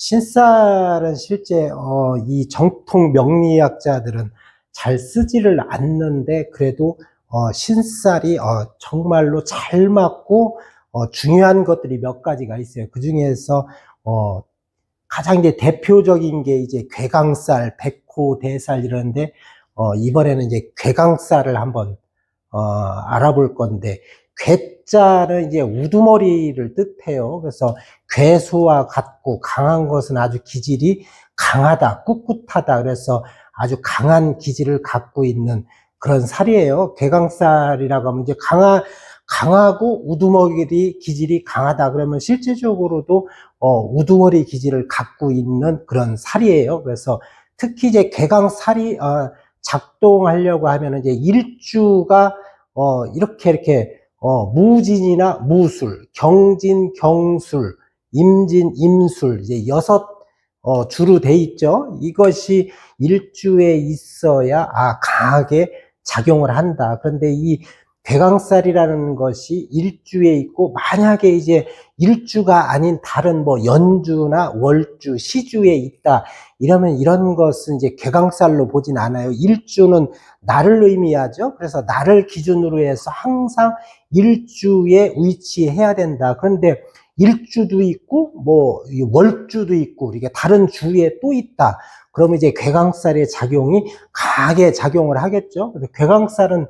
신살은 실제 이 정통 명리학자들은 잘 쓰지를 않는데 그래도 신살이 정말로 잘 맞고 중요한 것들이 몇 가지가 있어요. 그 중에서 가장 이제 대표적인 게 이제 괴강살, 백호대살 이런데 이번에는 이제 괴강살을 한번 알아볼 건데, 괴자는 이제 우두머리를 뜻해요. 그래서 괴수와 같고 강한 것은 아주 기질이 강하다, 꿋꿋하다. 그래서 아주 강한 기질을 갖고 있는 그런 살이에요. 괴강살이라고 하면 이제 강하고 우두머리 기질이 강하다. 그러면 실제적으로도 우두머리 기질을 갖고 있는 그런 살이에요. 그래서 특히 이제 괴강살이 작동하려고 하면 이제 일주가 이렇게 무진이나 무술, 경진, 경술, 임진, 임술 이제 6 주로 돼 있죠. 이것이 일주에 있어야 강하게 작용을 한다. 그런데 이 괴강살이라는 것이 일주에 있고, 만약에 이제 일주가 아닌 다른 뭐 연주나 월주, 시주에 있다 이러면 이런 것은 이제 괴강살로 보진 않아요. 일주는 날을 의미하죠. 그래서 날을 기준으로 해서 항상 일주에 위치해야 된다. 그런데 일주도 있고 뭐 월주도 있고 이렇게 다른 주에 또 있다. 그러면 이제 괴강살의 작용이 강하게 작용을 하겠죠. 그래서 괴강살은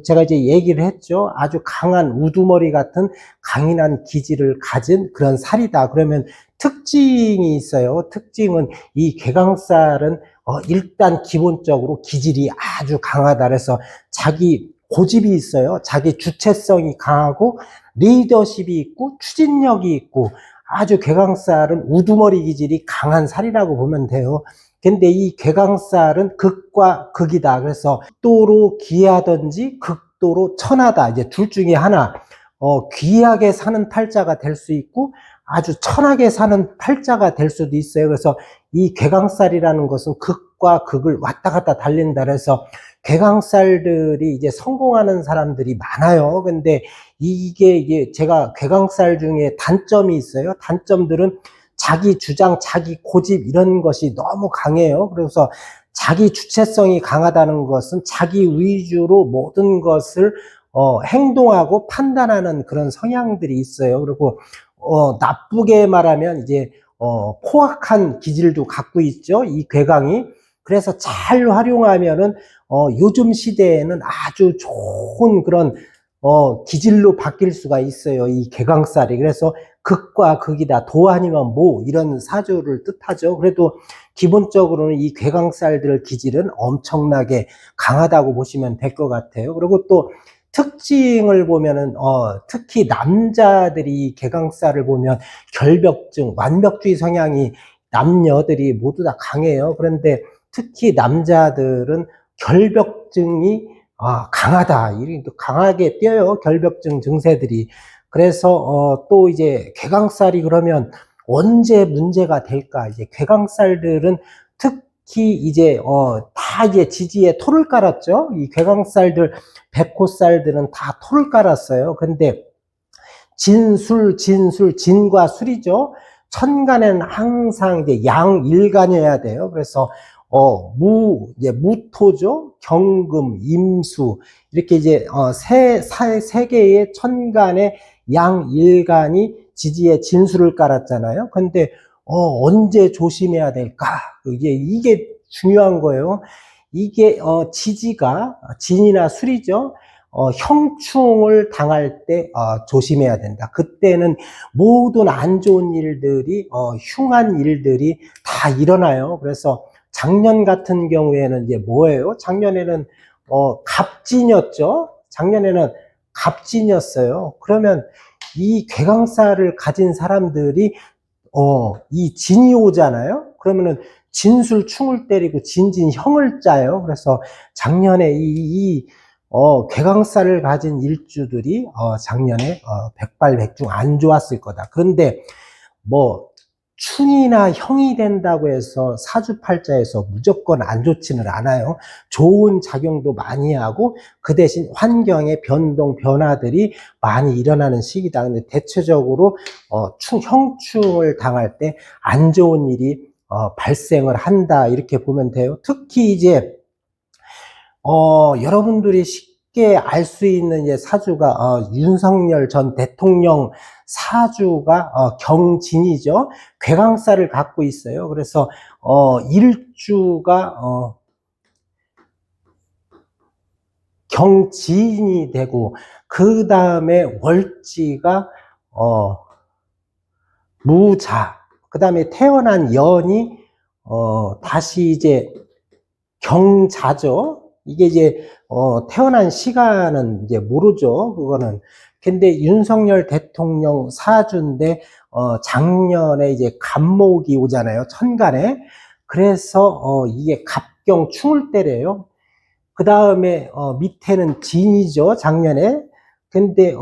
제가 이제 얘기를 했죠. 아주 강한 우두머리 같은 강인한 기질을 가진 그런 살이다. 그러면 특징이 있어요. 특징은 이 괴강살은 일단 기본적으로 기질이 아주 강하다. 그래서 자기 고집이 있어요. 자기 주체성이 강하고 리더십이 있고 추진력이 있고, 아주 괴강살은 우두머리 기질이 강한 살이라고 보면 돼요. 근데 이 괴강살은 극과 극이다. 그래서 극도로 기하든지 극도로 천하다. 이제 둘 중에 하나. 귀하게 사는 팔자가 될 수 있고 아주 천하게 사는 팔자가 될 수도 있어요. 그래서 이 괴강살이라는 것은 극과 극을 왔다 갔다 달린다. 그래서 괴강살들이 이제 성공하는 사람들이 많아요. 근데 이게 제가 괴강살 중에 단점이 있어요. 단점들은 자기 주장, 자기 고집 이런 것이 너무 강해요. 그래서 자기 주체성이 강하다는 것은 자기 위주로 모든 것을 행동하고 판단하는 그런 성향들이 있어요. 그리고 나쁘게 말하면 이제 포악한 기질도 갖고 있죠. 이 괴강이. 그래서 잘 활용하면은 요즘 시대에는 아주 좋은 그런 기질로 바뀔 수가 있어요. 이 괴강살이. 그래서 극과 극이다. 도 아니면 모 이런 사조를 뜻하죠. 그래도 기본적으로는 이 괴강살들 기질은 엄청나게 강하다고 보시면 될 것 같아요. 그리고 또 특징을 보면은 특히 남자들이 괴강살을 보면 결벽증, 완벽주의 성향이 남녀들이 모두 다 강해요. 그런데 특히 남자들은 결벽증이 강하다. 이렇게 강하게 뛰어요. 결벽증 증세들이. 그래서 또 이제 괴강살이 그러면 언제 문제가 될까? 이제 괴강살들은 특히 이제 다 이제 지지에 토를 깔았죠. 이 괴강살들, 백호살들은 다 토를 깔았어요. 근데 진과 술이죠. 천간에는 항상 이제 양일간이어야 돼요. 그래서 이제 무토죠. 경금, 임수 이렇게 이제 세 개의 천간에 양일간이 지지에 진수를 깔았잖아요. 근데 언제 조심해야 될까? 이게 중요한 거예요. 이게 지지가 진이나 술이죠. 형충을 당할 때 조심해야 된다. 그때는 모든 안 좋은 일들이 흉한 일들이 다 일어나요. 그래서 작년 같은 경우에는 이제 뭐예요? 작년에는 갑진이었죠. 작년에는 갑진이었어요. 그러면 이 괴강살을 가진 사람들이 이 진이 오잖아요. 그러면은 진술충을 때리고 진진형을 짜요. 그래서 작년에 괴강살을 가진 일주들이 작년에 백발백중 안 좋았을 거다. 그런데 뭐 충이나 형이 된다고 해서 사주팔자에서 무조건 안 좋지는 않아요. 좋은 작용도 많이 하고 그 대신 환경의 변동, 변화들이 많이 일어나는 시기다. 근데 대체적으로 형충을 당할 때 안 좋은 일이 발생을 한다 이렇게 보면 돼요. 특히 이제 여러분들이 쉽게 알 수 있는 이제 사주가 윤석열 전 대통령 사주가 경진이죠. 괴강살을 갖고 있어요. 그래서 일주가 경진이 되고 그 다음에 월지가 무자, 그 다음에 태어난 연이 다시 이제 경자죠. 이게 이제 태어난 시간은 이제 모르죠. 그거는. 근데 윤석열 대통령 사주인데 작년에 이제 갑목이 오잖아요. 천간에. 그래서 이게 갑경 충을 때래요. 그 다음에 밑에는 진이죠. 작년에. 근데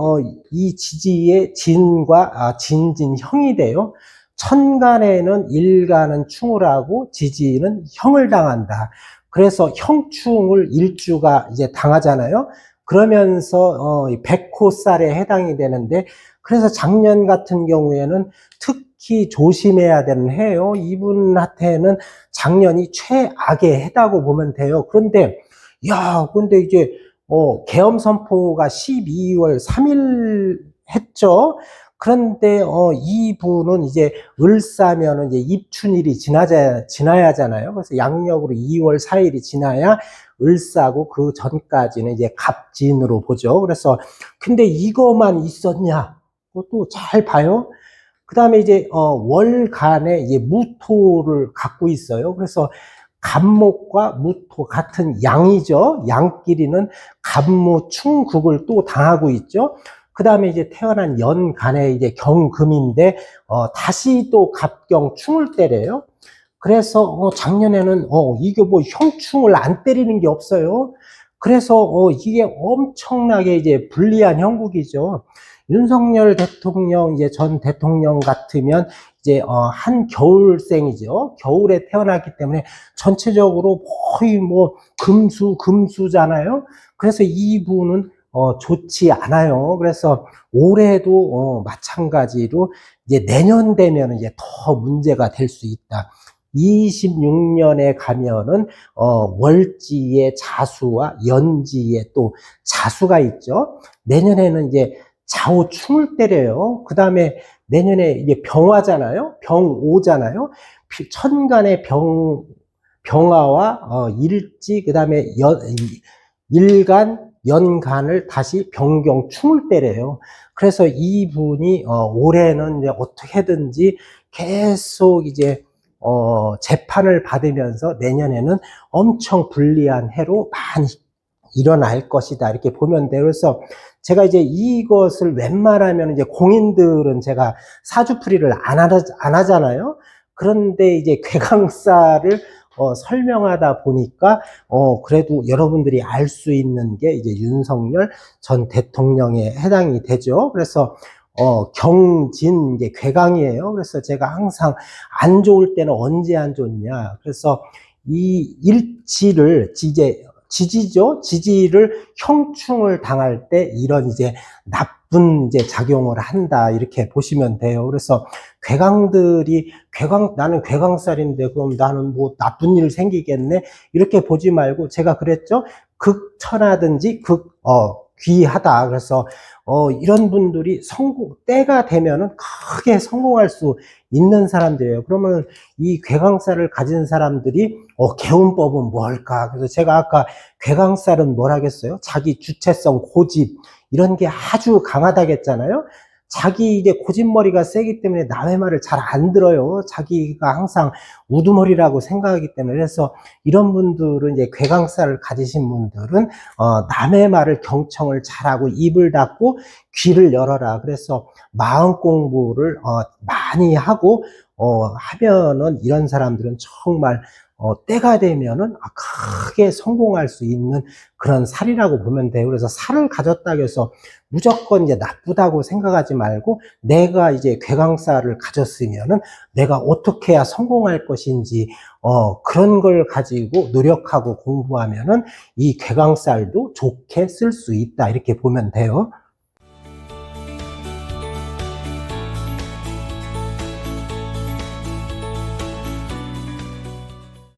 이 지지의 진과 진진형이 돼요. 천간에는 일간은 충을 하고 지지는 형을 당한다. 그래서 형충을 일주가 이제 당하잖아요. 그러면서 백호살에 해당이 되는데, 그래서 작년 같은 경우에는 특히 조심해야 되는 해요. 이분한테는 작년이 최악의 해다고 보면 돼요. 그런데 근데 이제 계엄 선포가 12월 3일 했죠. 그런데 이분은 이제 을사면은 이제 입춘일이 지나야 하잖아요. 그래서 양력으로 2월 4일이 지나야 을사고 그 전까지는 이제 갑진으로 보죠. 그래서 근데 이거만 있었냐? 그것도 잘 봐요. 그 다음에 이제 월간에 이제 무토를 갖고 있어요. 그래서 갑목과 무토 같은 양이죠. 양끼리는 갑무충국을 또 당하고 있죠. 그 다음에 이제 태어난 연간에 이제 경금인데 다시 또 갑경충을 때려요. 그래서 작년에는 이게 뭐 형충을 안 때리는 게 없어요. 그래서 이게 엄청나게 이제 불리한 형국이죠. 윤석열 대통령 이제 전 대통령 같으면 이제 한 겨울생이죠. 겨울에 태어났기 때문에 전체적으로 거의 뭐 금수잖아요. 그래서 이분은 좋지 않아요. 그래서 올해도 마찬가지로 이제 내년 되면 이제 더 문제가 될 수 있다. 26년에 가면은 월지의 자수와 연지의 또 자수가 있죠. 내년에는 이제 좌우충을 때려요. 그 다음에 내년에 이게 병화잖아요. 병오잖아요. 천간의 병화와 일지, 그 다음에 일간, 연간을 다시 병경충을 때려요. 그래서 이분이 올해는 이제 어떻게든지 계속 이제 재판을 받으면서 내년에는 엄청 불리한 해로 많이 일어날 것이다 이렇게 보면 돼요. 그래서 제가 이제 이것을 웬만하면 이제 공인들은 제가 사주풀이를 안 하잖아요. 그런데 이제 괴강사를 설명하다 보니까 그래도 여러분들이 알 수 있는 게 이제 윤석열 전 대통령에 해당이 되죠. 그래서 경진 이제 괴강이에요. 그래서 제가 항상 안 좋을 때는 언제 안 좋냐. 그래서 이 일지를 지지죠. 지지를 형충을 당할 때 이런 이제 나쁜 이제 작용을 한다 이렇게 보시면 돼요. 그래서 괴강들이 나는 괴강살인데 그럼 나는 뭐 나쁜 일 생기겠네 이렇게 보지 말고 제가 그랬죠. 극천하든지 귀하다. 그래서 이런 분들이 때가 되면은 크게 성공할 수 있는 사람들이에요. 그러면 이 괴강살을 가진 사람들이 개운법은 뭘까? 그래서 제가 아까 괴강살은 뭘 하겠어요? 자기 주체성, 고집 이런 게 아주 강하다고 했잖아요. 자기 이제 고집머리가 세기 때문에 남의 말을 잘 안 들어요. 자기가 항상 우두머리라고 생각하기 때문에. 그래서 이런 분들은 이제 괴강살을 가지신 분들은 남의 말을 경청을 잘하고 입을 닫고 귀를 열어라. 그래서 마음 공부를 많이 하고 하면은 이런 사람들은 정말 때가 되면은 크게 성공할 수 있는 그런 살이라고 보면 돼요. 그래서 살을 가졌다고 해서 무조건 이제 나쁘다고 생각하지 말고, 내가 이제 궤강살을 가졌으면은 내가 어떻게 해야 성공할 것인지, 그런 걸 가지고 노력하고 공부하면은 이 궤강살도 좋게 쓸 수 있다. 이렇게 보면 돼요.